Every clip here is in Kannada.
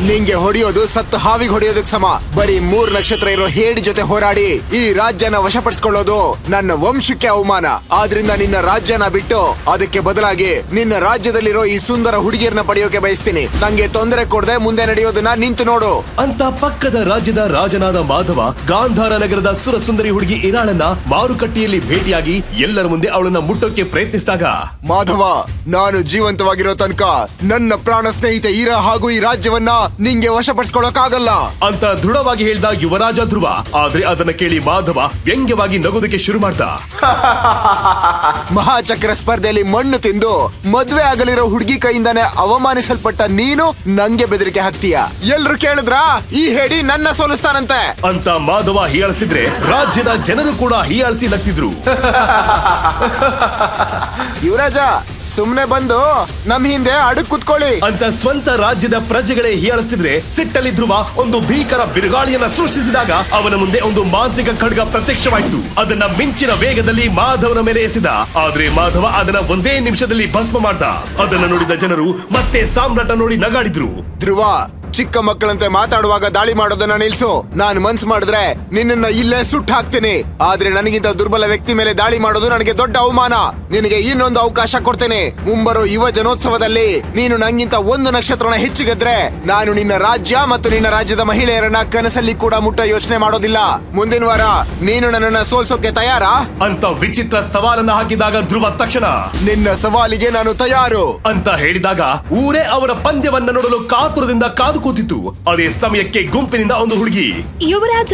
ನಿಂಗೆ ಹೊಡೆಯೋದು ಸತ್ತು ಹಾವಿಗೆ ಹೊಡೆಯೋದಕ್ ಸಮ. ಬರೀ 3 ನಕ್ಷತ್ರ ಇರೋ ಹೇಡಿ ಜೊತೆ ಹೋರಾಡಿ ಈ ರಾಜ್ಯನ ವಶಪಡಿಸ್ಕೊಳ್ಳೋದು ನನ್ನ ವಂಶಕ್ಕೆ ಅವಮಾನ. ಆದ್ರಿಂದ ನಿನ್ನ ರಾಜ್ಯನ ಬಿಟ್ಟು ಅದಕ್ಕೆ ಬದಲಾಗಿ ನಿನ್ನ ರಾಜ್ಯದಲ್ಲಿರೋ ಈ ಸುಂದರ ಹುಡುಗಿಯರನ್ನ ಪಡೆಯೋಕೆ ಬಯಸ್ತೀನಿ. ನಂಗೆ ತೊಂದರೆ ಕೊಡದೆ ಮುಂದೆ ನಡೆಯೋದನ್ನ ನಿಂತು ನೋಡು ಅಂತ ಪಕ್ಕದ ರಾಜ್ಯದ ರಾಜನಾದ ಮಾಧವ ಗಾಂಧಾರ ನಗರದ ಸುರಸುಂದರಿ ಹುಡುಗಿ ಇರಾಳನ್ನ ಮಾರುಕಟ್ಟೆಯಲ್ಲಿ ಭೇಟಿಯಾಗಿ ಎಲ್ಲರ ಮುಂದೆ ಅವಳನ್ನ ಮುಟ್ಟೋಕೆ ಪ್ರಯತ್ನಿಸಿದಾಗ, ಮಾಧವ, ನಾನು ಜೀವಂತವಾಗಿರೋ ತನಕ ನನ್ನ ಪ್ರಾಣ ಸ್ನೇಹಿತೆ ಈರಾ ಹಾಗೂ ಈ ರಾಜ್ಯವನ್ನ ನಿಂಗೆ ವಶಪಡಿಸ್ಕೊಳ್ಳೋಕಾಗಲ್ಲ ಅಂತ ದೃಢವಾಗಿ ಹೇಳ್ದ ಯುವರಾಜ ಧ್ರುವ. ಆದ್ರೆ ಅದನ್ನ ಕೇಳಿ ಮಾಧವ ವ್ಯಂಗ್ಯವಾಗಿ ನಗೋದಕ್ಕೆ ಶುರು ಮಾಡ್ದ. ಮಹಾಚಕ್ರ ಸ್ಪರ್ಧೆಯಲ್ಲಿ ಮಣ್ಣು ತಿಂದು ಮದ್ವೆ ಆಗಲಿರೋ ಹುಡುಗಿ ಕೈಯಿಂದಾನೆ ಅವಮಾನಿಸಲ್ಪಟ್ಟ ನೀನು ನಂಗೆ ಬೆದರಿಕೆ ಹಾಕ್ತೀಯ. ಎಲ್ರು ಕೇಳಿದ್ರ ಈ ಹೇಡಿ ನನ್ನ ಸೋಲಿಸ್ತಾನಂತೆ ಅಂತ ಮಾಧವ ಹೀಯಾಳಿಸಿದ್ರೆ ರಾಜ್ಯದ ಜನರು ಕೂಡ ಹೀಯಾಳಿಸಿ ನಗ್ತಿದ್ರು. ಯುವರಾಜ, ಸುಮ್ನೆ ಬಂದು ನಮ್ ಹಿಂದೆ ಅಡಗ್ ಕುತ್ಕೊಳ್ಳಿ ಅಂತ ಸ್ವಂತ ರಾಜ್ಯದ ಪ್ರಜೆಗಳೇ ಹೀಯಾಳಿಸ್ತಿದ್ರೆ ಸಿಟ್ಟಲ್ಲಿ ಧ್ರುವ ಒಂದು ಭೀಕರ ಬಿರುಗಾಳಿಯನ್ನ ಸೃಷ್ಟಿಸಿದಾಗ ಅವನ ಮುಂದೆ ಒಂದು ಮಾಂತ್ರಿಕ ಖಡ್ಗ ಪ್ರತ್ಯಕ್ಷವಾಯಿತು. ಅದನ್ನ ಮಿಂಚಿನ ವೇಗದಲ್ಲಿ ಮಾಧವನ ಮೇಲೆ ಎಸೆದ. ಆದ್ರೆ ಮಾಧವ ಅದನ್ನ ಒಂದೇ ನಿಮಿಷದಲ್ಲಿ ಭಸ್ಮ ಮಾಡ್ದ. ಅದನ್ನ ನೋಡಿದ ಜನರು ಮತ್ತೆ ಸಾಮ್ರಾಟ ನೋಡಿ ನಗಾಡಿದ್ರು. ಧ್ರುವ, ಚಿಕ್ಕ ಮಕ್ಕಳಂತೆ ಮಾತಾಡುವಾಗ ದಾಳಿ ಮಾಡೋದನ್ನ ನಿಲ್ಸು. ನಾನು ಮನ್ಸ್ ಮಾಡಿದ್ರೆ ನಿನ್ನನ್ನ ಇಲ್ಲೇ ಸುಟ್ಟು ಹಾಕ್ತೀನಿ. ಆದ್ರೆ ನನಗಿಂತ ದುರ್ಬಲ ವ್ಯಕ್ತಿ ಮೇಲೆ ದಾಳಿ ಮಾಡೋದು ನನಗೆ ದೊಡ್ಡ ಅವಮಾನ. ನಿನಗೆ ಇನ್ನೊಂದು ಅವಕಾಶ ಕೊಡ್ತೇನೆ. ಮುಂಬರೋ ಯುವ ಜನೋತ್ಸವದಲ್ಲಿ ನೀನು ನಂಗಿಂತ 1 ನಕ್ಷತ್ರನ ಹೆಚ್ಚಿಗೆದ್ರೆ ನಾನು ನಿನ್ನ ರಾಜ್ಯ ಮತ್ತು ನಿನ್ನ ರಾಜ್ಯದ ಮಹಿಳೆಯರನ್ನ ಕನಸಲ್ಲಿ ಕೂಡ ಮುಟ್ಟ ಯೋಚನೆ ಮಾಡೋದಿಲ್ಲ. ಮುಂದಿನ ವಾರ ನೀನು ನನ್ನನ್ನ ಸೋಲ್ಸೋಕೆ ತಯಾರಾ ಅಂತ ವಿಚಿತ್ರ ಸವಾಲನ್ನ ಹಾಕಿದಾಗ ಧ್ರುವ ತಕ್ಷಣ ನಿನ್ನ ಸವಾಲಿಗೆ ನಾನು ತಯಾರು ಅಂತ ಹೇಳಿದಾಗ ಊರೇ ಅವರ ಪಂದ್ಯವನ್ನ ನೋಡಲು ಕಾತುರದಿಂದ ಕಾದು ಕೂತಿತ್ತು. ಅದೇ ಸಮಯಕ್ಕೆ ಗುಂಪಿನಿಂದ ಒಂದು ಹುಡುಗಿ, ಯುವರಾಜ,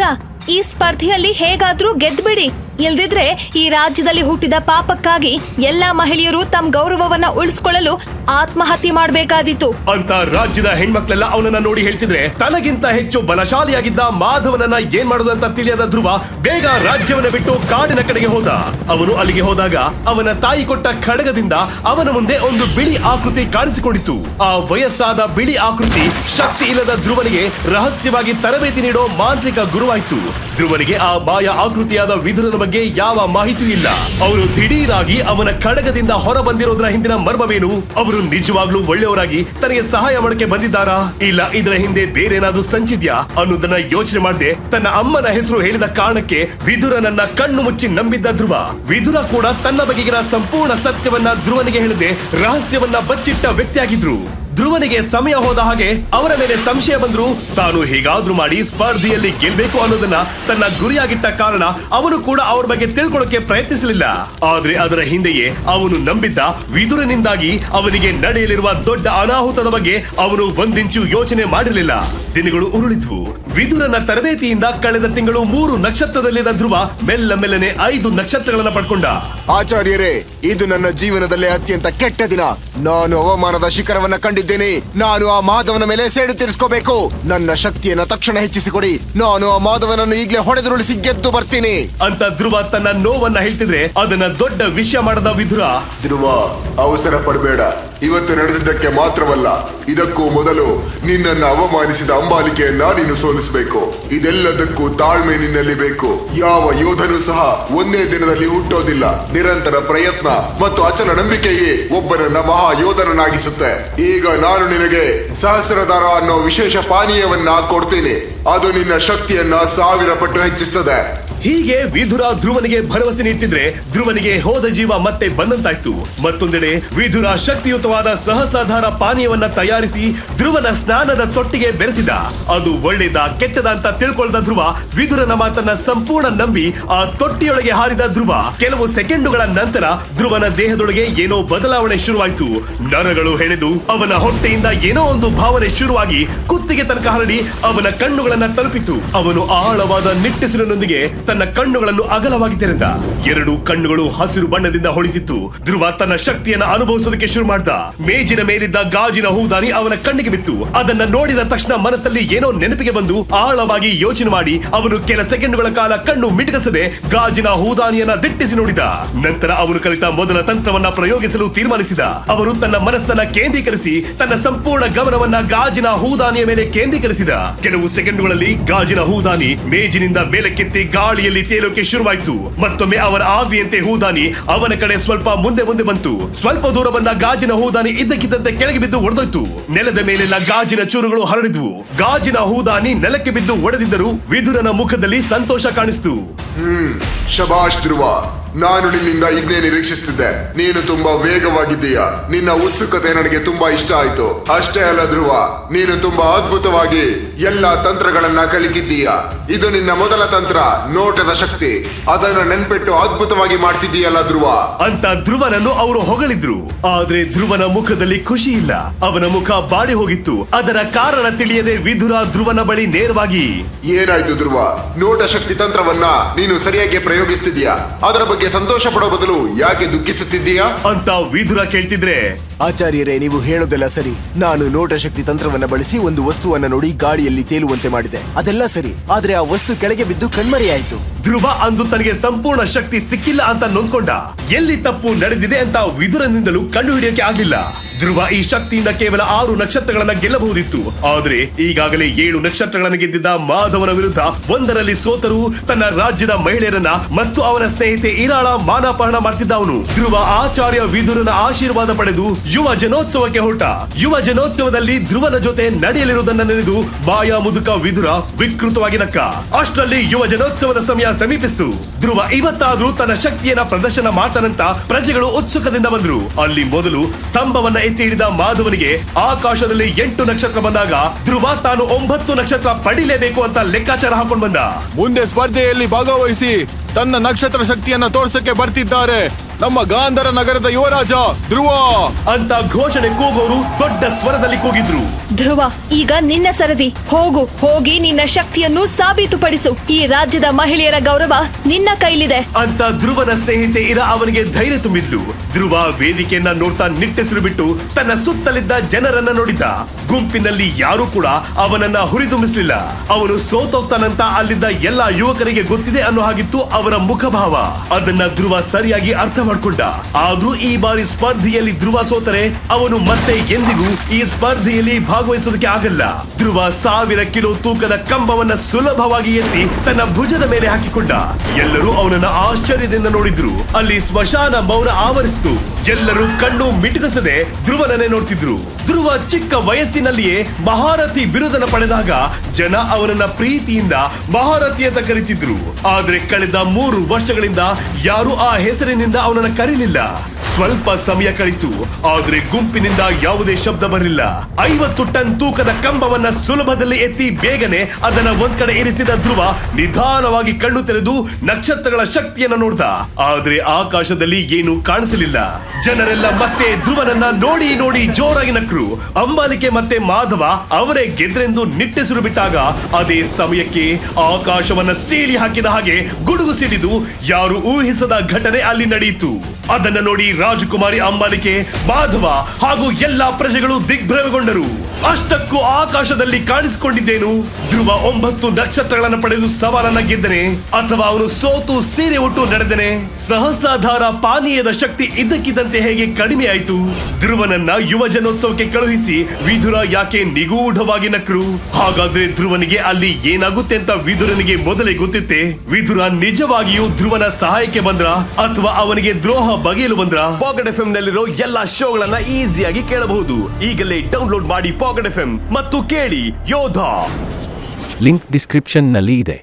ಈ ಸ್ಪರ್ಧೆಯಲ್ಲಿ ಹೇಗಾದ್ರೂ ಗೆದ್ಬಿಡಿ. ಇಲ್ದಿದ್ರೆ ಈ ರಾಜ್ಯದಲ್ಲಿ ಹುಟ್ಟಿದ ಪಾಪಕ್ಕಾಗಿ ಎಲ್ಲಾ ಮಹಿಳೆಯರು ತಮ್ಮ ಗೌರವವನ್ನ ಉಳಿಸ್ಕೊಳ್ಳಲು ಆತ್ಮಹತ್ಯೆ ಮಾಡಬೇಕಾದಿತ್ತು ಅಂತ ರಾಜ್ಯದ ಹೆಣ್ಮಕ್ಳೆಲ್ಲ ಅವನನ್ನ ನೋಡಿ ಹೇಳ್ತಿದ್ರೆ ತನಗಿಂತ ಹೆಚ್ಚು ಬಲಶಾಲಿಯಾಗಿದ್ದ ಮಾಧವನನ್ನ ಏನ್ ಮಾಡೋದಂತ ತಿಳಿಯದ ಧ್ರುವ ಬೇಗ ರಾಜ್ಯವನ್ನ ಬಿಟ್ಟು ಕಾಡಿನ ಕಡೆಗೆ ಹೋದ. ಅವನು ಅಲ್ಲಿಗೆ ಹೋದಾಗ ಅವನ ತಾಯಿ ಕೊಟ್ಟ ಖಡ್ಗದಿಂದ ಅವನ ಮುಂದೆ ಒಂದು ಬಿಳಿ ಆಕೃತಿ ಕಾಣಿಸಿಕೊಂಡಿತ್ತು. ಆ ವಯಸ್ಸಾದ ಬಿಳಿ ಆಕೃತಿ ಶಕ್ತಿ ಇಲ್ಲದ ಧ್ರುವನಿಗೆ ರಹಸ್ಯವಾಗಿ ತರಬೇತಿ ನೀಡೋ ಮಾಂತ್ರಿಕ ಗುರುವಾಯಿತು. ಧ್ರುವನಿಗೆ ಆ ಮಾಯ ಆಕೃತಿಯಾದ ವಿದುರನ ಬಗ್ಗೆ ಯಾವ ಮಾಹಿತಿ ಇಲ್ಲ. ಅವರು ದಿಢೀರಾಗಿ ಅವನ ಖಡ್ಗದಿಂದ ಹೊರ ಬಂದಿರೋದ್ರ ಹಿಂದಿನ ಮರ್ಮವೇನು? ಅವರು ನಿಜವಾಗ್ಲೂ ಒಳ್ಳೆಯವರಾಗಿ ತನಗೆ ಸಹಾಯ ಮಾಡಕ್ಕೆ ಬಂದಿದ್ದಾರಾ, ಇಲ್ಲ ಇದರ ಹಿಂದೆ ಬೇರೇನಾದ್ರೂ ಸಂಚಿದ್ಯಾ ಅನ್ನೋದನ್ನ ಯೋಚನೆ ಮಾಡದೆ ತನ್ನ ಅಮ್ಮನ ಹೆಸರು ಹೇಳಿದ ಕಾರಣಕ್ಕೆ ವಿದುರನನ್ನ ಕಣ್ಣು ಮುಚ್ಚಿ ನಂಬಿದ್ದ ಧ್ರುವ. ವಿದುರ ಕೂಡ ತನ್ನ ಬಗೆಗಿನ ಸಂಪೂರ್ಣ ಸತ್ಯವನ್ನ ಧ್ರುವನಿಗೆ ಹೇಳದೆ ರಹಸ್ಯವನ್ನ ಬಚ್ಚಿಟ್ಟ ವ್ಯಕ್ತಿಯಾಗಿದ್ರು. ಧ್ರುವನಿಗೆ ಸಮಯ ಹೋದ ಹಾಗೆ ಅವರ ಮೇಲೆ ಸಂಶಯ ಬಂದ್ರು. ತಾನು ಹೇಗಾದ್ರೂ ಮಾಡಿ ಸ್ಪರ್ಧೆಯಲ್ಲಿ ಗೆಲ್ಬೇಕು ಅನ್ನೋದನ್ನ ತನ್ನ ಗುರಿಯಾಗಿಟ್ಟ ಕಾರಣ ಅವನು ಕೂಡ ಅವ್ರ ಬಗ್ಗೆ ತಿಳ್ಕೊಳ್ಳೋಕೆ ಪ್ರಯತ್ನಿಸಲಿಲ್ಲ. ಆದ್ರೆ ಅದರ ಹಿಂದೆಯೇ ಅವನು ನಂಬಿದ್ದ ವಿದುರನಿಂದಾಗಿ ಅವನಿಗೆ ನಡೆಯಲಿರುವ ದೊಡ್ಡ ಅನಾಹುತದ ಬಗ್ಗೆ ಅವನು ಒಂದಿಂಚು ಯೋಚನೆ ಮಾಡಿರಲಿಲ್ಲ. ದಿನಗಳು ಉರುಳಿದ್ವು. ವಿದುರನ ತರಬೇತಿಯಿಂದ ಕಳೆದ ತಿಂಗಳು 3 ನಕ್ಷತ್ರದಲ್ಲಿದ್ದ ಧ್ರುವ ಮೆಲ್ಲನೆ 5 ನಕ್ಷತ್ರಗಳನ್ನ ಪಡ್ಕೊಂಡ. ಆಚಾರ್ಯರೇ, ಇದು ನನ್ನ ಜೀವನದಲ್ಲೇ ಅತ್ಯಂತ ಕೆಟ್ಟ ದಿನ. ನಾನು ಅವಮಾನದ ಶಿಖರವನ್ನ ಕಂಡಿದ್ದೇನೆ. ನಾನು ಆ ಮಾಧವನ ಮೇಲೆ ಸೇಡು ತೀರಿಸ್ಕೋಬೇಕು. ನನ್ನ ಶಕ್ತಿಯನ್ನ ತಕ್ಷಣ ಹೆಚ್ಚಿಸಿಕೊಡಿ. ನಾನು ಆ ಮಾಧವನನ್ನು ಈಗಲೇ ಹೊಡೆದುರುಳಿಸಿ ಗೆದ್ದು ಬರ್ತೀನಿ ಅಂತ ಧ್ರುವ ತನ್ನ ನೋವನ್ನ ಹೇಳ್ತಿದ್ರೆ ಅದನ್ನ ದೊಡ್ಡ ವಿಷಯ ಮಾಡದ ವಿದುರ, ಧ್ರುವ, ಅವಸರ ಪಡಬೇಡ. ಇವತ್ತು ನಡೆದಿದ್ದಕ್ಕೆ ಮಾತ್ರವಲ್ಲ, ಇದಕ್ಕೂ ಮೊದಲು ನಿನ್ನನ್ನು ಅವಮಾನಿಸಿದ ಅಂಬಾಲಿಕೆಯನ್ನ ನೀನು ಸೋಲಿಸಬೇಕು. ಇದೆಲ್ಲದಕ್ಕೂ ತಾಳ್ಮೆ ನಿನ್ನಲ್ಲಿ ಬೇಕು. ಯಾವ ಯೋಧನೂ ಸಹ ಒಂದೇ ದಿನದಲ್ಲಿ ಹುಟ್ಟೋದಿಲ್ಲ. ನಿರಂತರ ಪ್ರಯತ್ನ ಮತ್ತು ಅಚಲ ನಂಬಿಕೆಯೇ ಒಬ್ಬನನ್ನ ಮಹಾ ಯೋಧನನ್ನಾಗಿಸುತ್ತೆ. ಈಗ ನಾನು ನಿನಗೆ ಸಹಸ್ರಧಾರ ಅನ್ನೋ ವಿಶೇಷ ಪಾನೀಯವನ್ನ ಕೊಡ್ತೀನಿ. ಅದು ನಿನ್ನ ಶಕ್ತಿಯನ್ನ 1000 ಪಟ್ಟು ಹೆಚ್ಚಿಸ್ತದೆ. ಹೀಗೆ ವಿದುರ ಧ್ರುವನಿಗೆ ಭರವಸೆ ನೀಡ್ತಿದ್ರೆ ಧ್ರುವನಿಗೆ ಹೋದ ಜೀವ ಮತ್ತೆ ಬಂದಂತಾಯ್ತು. ಮತ್ತೊಂದೆಡೆ ವಿದುರ ಶಕ್ತಿಯುತವಾದ ಸಹಸ್ರಾಧಾರ ಪಾನೀಯವನ್ನ ತಯಾರಿಸಿ ಧ್ರುವನ ಸ್ನಾನದ ತೊಟ್ಟಿಗೆ ಬೆರೆಸಿದ. ಅದು ಒಳ್ಳೇದ ಕೆಟ್ಟದ ಅಂತ ತಿಳ್ಕೊಳ್ಳದ ಧ್ರುವ ವಿದುರನ ಮಾತನ್ನ ಸಂಪೂರ್ಣ ನಂಬಿ ಆ ತೊಟ್ಟಿಯೊಳಗೆ ಹಾರಿದ ಧ್ರುವ ಕೆಲವು ಸೆಕೆಂಡುಗಳ ನಂತರ ಧ್ರುವನ ದೇಹದೊಳಗೆ ಏನೋ ಬದಲಾವಣೆ ಶುರುವಾಯಿತು. ನರಗಳು ಹೆಣೆದು ಅವನ ಹೊಟ್ಟೆಯಿಂದ ಏನೋ ಒಂದು ಭಾವನೆ ಶುರುವಾಗಿ ಕುತ್ತಿಗೆ ತನಕ ಹರಡಿ ಅವನ ಕಣ್ಣುಗಳನ್ನ ತಲುಪಿತು. ಅವನು ಆಳವಾದ ನಿಟ್ಟುಸಿರಿನೊಂದಿಗೆ ತನ್ನ ಕಣ್ಣುಗಳನ್ನು ಅಗಲವಾಗಿ ತೆರೆದ. 2 ಕಣ್ಣುಗಳು ಹಸಿರು ಬಣ್ಣದಿಂದ ಹೊಳಿತಿತ್ತು. ಧ್ರುವ ತನ್ನ ಶಕ್ತಿಯನ್ನ ಅನುಭವಿಸೋದಕ್ಕೆ ಶುರು ಮಾಡ್ದ. ಮೇಜಿನ ಮೇಲಿದ್ದ ಗಾಜಿನ ಹೂದಾನಿ ಅವನ ಕಣ್ಣಿಗೆ ಬಿತ್ತು. ಅದನ್ನ ನೋಡಿದ ತಕ್ಷಣ ಮನಸ್ಸಲ್ಲಿ ಏನೋ ನೆನಪಿಗೆ ಬಂದು ಆಳವಾಗಿ ಯೋಚನೆ ಮಾಡಿ ಅವನು ಕೆಲ ಸೆಕೆಂಡುಗಳ ಕಾಲ ಕಣ್ಣು ಮಿಟುಕಿಸದೆ ಗಾಜಿನ ಹೂದಾನಿಯನ್ನ ದಿಟ್ಟಿಸಿ ನೋಡಿದ. ನಂತರ ಅವನು ಕಲಿತ ಮೊದಲ ತಂತ್ರವನ್ನ ಪ್ರಯೋಗಿಸಲು ತೀರ್ಮಾನಿಸಿದ. ಅವನು ತನ್ನ ಮನಸ್ಸನ್ನ ಕೇಂದ್ರೀಕರಿಸಿ ತನ್ನ ಸಂಪೂರ್ಣ ಗಮನವನ್ನ ಗಾಜಿನ ಹೂದಾನಿಯ ಮೇಲೆ ಕೇಂದ್ರೀಕರಿಸಿದ. ಕೆಲವು ಸೆಕೆಂಡುಗಳಲ್ಲಿ ಗಾಜಿನ ಹೂದಾನಿ ಮೇಜಿನಿಂದ ಮೇಲಕ್ಕೆತ್ತಿ ಗಾಳಿಯ ಗಾಳಿಯಲ್ಲಿ ತೇಲೋಕೆ ಶುರುವಾಯ್ತು. ಮತ್ತೊಮ್ಮೆ ಅವರ ಆಜ್ಞೆಯಂತೆ ಹೂದಾನಿ ಅವನ ಕಡೆ ಸ್ವಲ್ಪ ಮುಂದೆ ಬಂತು. ಸ್ವಲ್ಪ ದೂರ ಬಂದ ಗಾಜಿನ ಹೂದಾನಿ ಇದ್ದಕ್ಕಿದ್ದಂತೆ ಕೆಳಗೆ ಬಿದ್ದು ಒಡೆದೋಯ್ತು. ನೆಲದ ಮೇಲೆಲ್ಲ ಗಾಜಿನ ಚೂರುಗಳು ಹರಡಿದ್ವು. ಗಾಜಿನ ಹೂದಾನಿ ನೆಲಕ್ಕೆ ಬಿದ್ದು ಒಡೆದಿದ್ದರೂ ವಿದುರನ ಮುಖದಲ್ಲಿ ಸಂತೋಷ ಕಾಣಿಸ್ತು. ಶಬಾಷ್ ಧ್ರುವ, ನಾನು ನಿನ್ನಿಂದ ಇದನ್ನೇ ನಿರೀಕ್ಷಿಸುತ್ತಿದ್ದೆ. ನೀನು ತುಂಬಾ ವೇಗವಾಗಿದ್ದೀಯ. ನಿನ್ನ ಉತ್ಸುಕತೆ ನನಗೆ ತುಂಬಾ ಇಷ್ಟ ಆಯ್ತು. ಅಷ್ಟೇ ಅಲ್ಲ ಧ್ರುವ, ನೀನು ತುಂಬಾ ಅದ್ಭುತವಾಗಿ ಎಲ್ಲಾ ತಂತ್ರಗಳನ್ನ ಕಲಿತಿದ್ದೀಯ. ಇದು ನಿನ್ನ ಮೊದಲ ತಂತ್ರ, ನೋಟದ ಶಕ್ತಿ. ಅದನ್ನ ನೆನ್ಪಿಟ್ಟು ಅದ್ಭುತವಾಗಿ ಮಾಡ್ತಿದ್ದೀಯಲ್ಲ ಧ್ರುವ ಅಂತ ಧ್ರುವನನ್ನು ಅವರು ಹೊಗಳಿದ್ರು. ಆದ್ರೆ ಧ್ರುವನ ಮುಖದಲ್ಲಿ ಖುಷಿ ಇಲ್ಲ. ಅವನ ಮುಖ ಬಾಡಿ ಹೋಗಿತ್ತು. ಅದರ ಕಾರಣ ತಿಳಿಯದೆ ವಿದುರ ಧ್ರುವನ ಬಳಿ ನೇರವಾಗಿ, ಏನಾಯ್ತು ಧ್ರುವ? ನೋಟ ಶಕ್ತಿ ತಂತ್ರವನ್ನ ನೀನು ಸರಿಯಾಗಿ ಪ್ರಯೋಗಿಸ್ತಿದ್ಯಾ? ಅದರ ಬಗ್ಗೆ ಸಂತೋಷ ಪಡೋ ಬದಲು ಯಾಕೆ ದುಃಖಿಸುತ್ತಿದ್ದೀಯಾ ಅಂತ ವಿದುರ ಕೇಳ್ತಿದ್ರೆ, ಆಚಾರ್ಯರೇ, ನೀವು ಹೇಳೋದೆಲ್ಲ ಸರಿ. ನಾನು ನೋಟ ಶಕ್ತಿ ತಂತ್ರವನ್ನ ಬಳಸಿ ಒಂದು ವಸ್ತುವನ್ನ ನೋಡಿ ಗಾಳಿಯಲ್ಲಿ ತೇಲುವಂತೆ ಮಾಡಿದೆ. ಅದೆಲ್ಲ ಸರಿ, ಆದ್ರೆ ಆ ವಸ್ತು ಕೆಳಗೆ ಬಿದ್ದು ಕಣ್ಮರೆಯಾಯಿತು. ಧ್ರುವ ಅಂದು ತನಗೆ ಸಂಪೂರ್ಣ ಶಕ್ತಿ ಸಿಕ್ಕಿಲ್ಲ ಅಂತ ನೊಂದ್ಕೊಂಡ. ಎಲ್ಲಿ ತಪ್ಪು ನಡೆದಿದೆ ಅಂತ ವಿದುರನಿಂದಲೂ ಕಂಡು ಹಿಡಿಯಕ್ಕೆ ಆಗಿಲ್ಲ. ಧ್ರುವ ಈ ಶಕ್ತಿಯಿಂದ ಕೇವಲ 6 ನಕ್ಷತ್ರಗಳನ್ನ ಗೆಲ್ಲಬಹುದಿತ್ತು. ಆದ್ರೆ ಈಗಾಗಲೇ 7 ನಕ್ಷತ್ರಗಳನ್ನ ಗೆದ್ದಿದ್ದ ಮಾಧವನ ವಿರುದ್ಧ 1ರಲ್ಲಿ ಸೋತರು ತನ್ನ ರಾಜ್ಯದ ಮಹಿಳೆಯರನ್ನ ಮತ್ತು ಅವನ ಸ್ನೇಹಿತೆ ಇರಾಳ ಮಾನಾಪಹರಣ ಮಾಡ್ತಿದ್ದ ಅವನು. ಧ್ರುವ ಆಚಾರ್ಯ ವಿದುರನ ಆಶೀರ್ವಾದ ಪಡೆದು ಯುವ ಜನೋತ್ಸವಕ್ಕೆ ಹೊರಟ. ಯುವ ಜನೋತ್ಸವದಲ್ಲಿ ಧ್ರುವನ ಜೊತೆ ನಡೆಯಲಿರುವುದನ್ನ ನೆನೆದು ಮಾಯಾ ಮುದುಕ ವಿದುರ ವಿಕೃತವಾಗಿ ನಕ್ಕ. ಅಷ್ಟರಲ್ಲಿ ಯುವ ಜನೋತ್ಸವದ ಸಮಯ ಸಮೀಪಿಸಿತು. ಧ್ರುವ ಇವತ್ತಾದ್ರೂ ತನ್ನ ಶಕ್ತಿಯನ್ನ ಪ್ರದರ್ಶನ ಮಾಡ್ತಾನಂತ ಪ್ರಜೆಗಳು ಉತ್ಸುಕದಿಂದ ಬಂದ್ರು. ಅಲ್ಲಿ ಮೊದಲು ಸ್ತಂಭವನ್ನ ಎತ್ತಿ ಹಿಡಿದ ಮಾಧವನಿಗೆ ಆಕಾಶದಲ್ಲಿ 8 ನಕ್ಷತ್ರ ಬಂದಾಗ ಧ್ರುವ ತಾನು 9 ನಕ್ಷತ್ರ ಪಡಿಲೇಬೇಕು ಅಂತ ಲೆಕ್ಕಾಚಾರ ಹಾಕೊಂಡ್ ಬಂದ. ಮುಂದೆ ಸ್ಪರ್ಧೆಯಲ್ಲಿ ಭಾಗವಹಿಸಿ ತನ್ನ ನಕ್ಷತ್ರ ಶಕ್ತಿಯನ್ನ ತೋರ್ಸಕ್ಕೆ ಬರ್ತಿದ್ದಾರೆ ನಮ್ಮ ಗಾಂಧರ ನಗರದ ಯುವರಾಜ ಧ್ರುವ ಅಂತ ಘೋಷಣೆ ಕೂಗೋರು ದೊಡ್ಡ ಸ್ವರದಲ್ಲಿ ಕೂಗಿದ್ರು. ಧ್ರುವ, ಈಗ ನಿನ್ನ ಸರದಿ. ಹೋಗಿ ನಿನ್ನ ಶಕ್ತಿಯನ್ನು ಸಾಬೀತುಪಡಿಸು. ಈ ರಾಜ್ಯದ ಮಹಿಳೆಯರ ಗೌರವ ನಿನ್ನ ಕೈಲಿದೆ ಅಂತ ಧ್ರುವನ ಸ್ನೇಹಿತೆ ಇರ ಅವನಿಗೆ ಧೈರ್ಯ ತುಂಬಿದ್ಲು. ಧ್ರುವ ವೇದಿಕೆಯನ್ನ ನೋಡ್ತಾ ನಿಟ್ಟೆಸರು ಬಿಟ್ಟು ತನ್ನ ಸುತ್ತಲಿದ್ದ ಜನರನ್ನ ನೋಡಿದ್ದ. ಗುಂಪಿನಲ್ಲಿ ಯಾರೂ ಕೂಡ ಅವನನ್ನ ಹುರಿದುಂಬಿಸ್ಲಿಲ್ಲ. ಅವನು ಸೋತೋಗ್ತಾನಂತ ಅಲ್ಲಿದ್ದ ಎಲ್ಲಾ ಯುವಕರಿಗೆ ಗೊತ್ತಿದೆ ಅನ್ನೋ ಹಾಗಿತ್ತು ಅವರ ಮುಖಭಾವ. ಅದನ್ನ ಧ್ರುವ ಸರಿಯಾಗಿ ಅರ್ಥ ಮಾಡ್ಕೊಂಡ. ಆದ್ರೂ ಈ ಬಾರಿ ಸ್ಪರ್ಧೆಯಲ್ಲಿ ಧ್ರುವ ಸೋತರೆ ಅವನು ಮತ್ತೆ ಎಂದಿಗೂ ಈ ಸ್ಪರ್ಧೆಯಲ್ಲಿ ಭಾಗವಹಿಸೋದಕ್ಕೆ ಆಗಲ್ಲ. ಧ್ರುವ 1000 ಕಿಲೋ ತೂಕದ ಕಂಬವನ್ನ ಸುಲಭವಾಗಿ ಎತ್ತಿ ತನ್ನ ಭುಜದ ಮೇಲೆ ಹಾಕಿಕೊಂಡ. ಎಲ್ಲರೂ ಅವನನ್ನ ಆಶ್ಚರ್ಯದಿಂದ ನೋಡಿದ್ರು. ಅಲ್ಲಿ ಸ್ಮಶಾನ ಮೌನ ಆವರಿಸಿತು. ಎಲ್ಲರೂ ಕಣ್ಣು ಮಿಟುಕಿಸದೆ ಧ್ರುವನನ್ನೇ ನೋಡ್ತಿದ್ರು. ಧ್ರುವ ಚಿಕ್ಕ ವಯಸ್ಸಿನಲ್ಲಿಯೇ ಮಹಾರಥಿ ಬಿರುದನ ಪಡೆದಾಗ ಜನ ಅವನನ್ನ ಪ್ರೀತಿಯಿಂದ ಮಹಾರಥಿ ಅಂತ ಕರೀತಿದ್ರು. ಆದ್ರೆ ಕಳೆದ 3 ವರ್ಷಗಳಿಂದ ಯಾರು ಆ ಹೆಸರಿನಿಂದ ಅವನನ್ನ ಕರೀಲಿಲ್ಲ. ಸ್ವಲ್ಪ ಸಮಯ ಕಳಿತು, ಆದ್ರೆ ಗುಂಪಿನಿಂದ ಯಾವುದೇ ಶಬ್ದ ಬರಲಿಲ್ಲ. 50 ಟನ್ ತೂಕದ ಕಂಬವನ್ನ ಸುಲಭದಲ್ಲಿ ಎತ್ತಿ ಬೇಗನೆ ಅದನ್ನ ಒಂದ್ ಕಡೆ ಇರಿಸಿದ ಧ್ರುವ ನಿಧಾನವಾಗಿ ಕಣ್ಣು ತೆರೆದು ನಕ್ಷತ್ರಗಳ ಶಕ್ತಿಯನ್ನ ನೋಡ್ದ. ಆದ್ರೆ ಆಕಾಶದಲ್ಲಿ ಏನು ಕಾಣಿಸಲಿಲ್ಲ. ಜನರೆಲ್ಲ ಮತ್ತೆ ಧ್ರುವನನ್ನ ನೋಡಿ ನೋಡಿ ಜೋರಾಗಿ ನಕ್ರು. ಅಂಬಾಲಿಕೆ ಮತ್ತೆ ಮಾಧವ ಅವರೇ ಗೆದ್ರೆಂದು ನಿಟ್ಟೆಸರು ಬಿಟ್ಟಾಗ ಅದೇ ಸಮಯಕ್ಕೆ ಆಕಾಶವನ್ನ ಸೀಳಿ ಹಾಕಿದ ಹಾಗೆ ಗುಡುಗು ಸಿಡಿದು ಯಾರು ಊಹಿಸದ ಘಟನೆ ಅಲ್ಲಿ ನಡೆಯಿತು. ಅದನ್ನ ನೋಡಿ ರಾಜಕುಮಾರಿ ಅಂಬಾಲಿಕೆ, ಮಾಧವ ಹಾಗೂ ಎಲ್ಲಾ ಪ್ರಜೆಗಳು ದಿಗ್ಭ್ರಮೆಗೊಂಡರು. ಅಷ್ಟಕ್ಕೂ ಆಕಾಶದಲ್ಲಿ ಕಾಣಿಸಿಕೊಂಡಿದ್ದೇನು? ಧ್ರುವ 9 ನಕ್ಷತ್ರಗಳನ್ನು ಪಡೆದು ಸವಾಲನ್ನ ಗೆದ್ದನೆ ಅಥವಾ ಅವನು ಸೋತು ಸೀರೆ ಉಟ್ಟು ನಡೆದನೆ? ಸಹಸ್ರಾಧಾರ ಪಾನೀಯದ ಶಕ್ತಿ ಇದ್ದಕ್ಕಿದ್ದಂತೆ ಹೇಗೆ ಕಡಿಮೆ ಆಯಿತು? ಧ್ರುವನನ್ನ ಯುವ ಜನೋತ್ಸವಕ್ಕೆ ಕಳುಹಿಸಿ ವಿದುರ ಯಾಕೆ ನಿಗೂಢವಾಗಿ ನಕ್ರು? ಹಾಗಾದ್ರೆ ಧ್ರುವನಿಗೆ ಅಲ್ಲಿ ಏನಾಗುತ್ತೆ ಅಂತ ವಿದುರನಿಗೆ ಮೊದಲೇ ಗೊತ್ತಿತ್ತೆ? ವಿದುರ ನಿಜವಾಗಿಯೂ ಧ್ರುವನ ಸಹಾಯಕ್ಕೆ ಬಂದ್ರ ಅಥವಾ ಅವನಿಗೆ ದ್ರೋಹ ಬಗೆಯಲು ಬಂದ್ರ? ಪಾಕೆಟ್ ಎಫ್ಎಂ ನಲ್ಲಿರೋ ಎಲ್ಲಾ ಶೋಗಳನ್ನ ಈಸಿಯಾಗಿ ಕೇಳಬಹುದು. ಈಗಲೇ ಡೌನ್ಲೋಡ್ ಮಾಡಿ ಪಾಕೆಟ್ ಎಫ್ಎಂ ಮತ್ತು ಕೇಳಿ ಯೋಧ. ಲಿಂಕ್ ಡಿಸ್ಕ್ರಿಪ್ಷನ್ ನಲ್ಲಿ ಇದೆ.